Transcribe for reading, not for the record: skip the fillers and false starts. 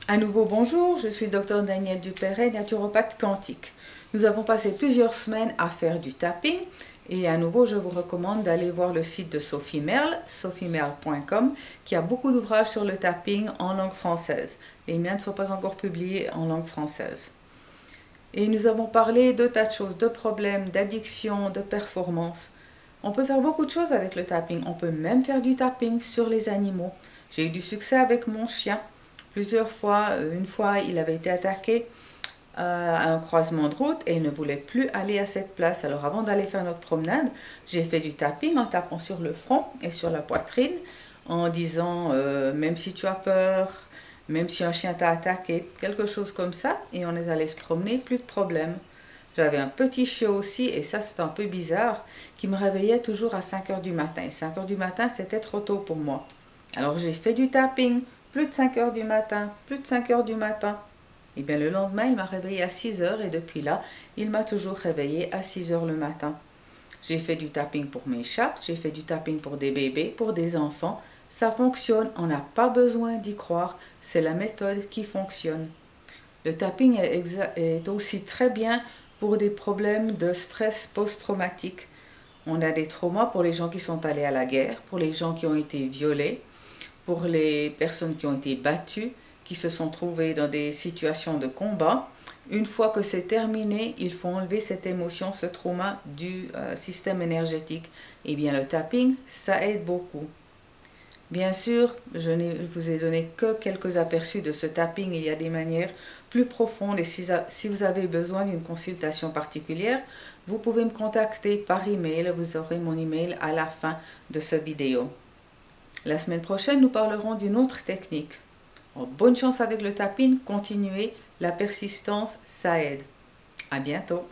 À nouveau bonjour, je suis Dr Danielle Dupéret, naturopathe quantique. Nous avons passé plusieurs semaines à faire du tapping et à nouveau je vous recommande d'aller voir le site de Sophie Merle, sophiemerle.com, qui a beaucoup d'ouvrages sur le tapping en langue française. Les miens ne sont pas encore publiés en langue française. Et nous avons parlé de tas de choses, de problèmes, d'addiction, de performance. On peut faire beaucoup de choses avec le tapping, on peut même faire du tapping sur les animaux. J'ai eu du succès avec mon chien. Plusieurs fois, une fois, il avait été attaqué à un croisement de route et il ne voulait plus aller à cette place. Alors avant d'aller faire notre promenade, j'ai fait du tapping en tapant sur le front et sur la poitrine en disant même si tu as peur, même si un chien t'a attaqué, quelque chose comme ça, et on est allé se promener, plus de problème. J'avais un petit chiot aussi, et ça c'est un peu bizarre, qui me réveillait toujours à 5 heures du matin. Et 5 heures du matin, c'était trop tôt pour moi. Alors j'ai fait du tapping, plus de 5 heures du matin, plus de 5 heures du matin. Et bien le lendemain, il m'a réveillé à 6 heures et depuis là, il m'a toujours réveillé à 6 heures le matin. J'ai fait du tapping pour mes chats, j'ai fait du tapping pour des bébés, pour des enfants. Ça fonctionne, on n'a pas besoin d'y croire, c'est la méthode qui fonctionne. Le tapping est aussi très bien pour des problèmes de stress post-traumatique. On a des traumas pour les gens qui sont allés à la guerre, pour les gens qui ont été violés, pour les personnes qui ont été battues, qui se sont trouvées dans des situations de combat. Une fois que c'est terminé, il faut enlever cette émotion, ce trauma du système énergétique. Et bien le tapping, ça aide beaucoup. Bien sûr, je ne vous ai donné que quelques aperçus de ce tapping. Il y a des manières plus profondes et si vous avez besoin d'une consultation particulière, vous pouvez me contacter par email. Vous aurez mon email à la fin de cette vidéo. La semaine prochaine, nous parlerons d'une autre technique. Bonne chance avec le tapping, continuez, la persistance, ça aide. À bientôt.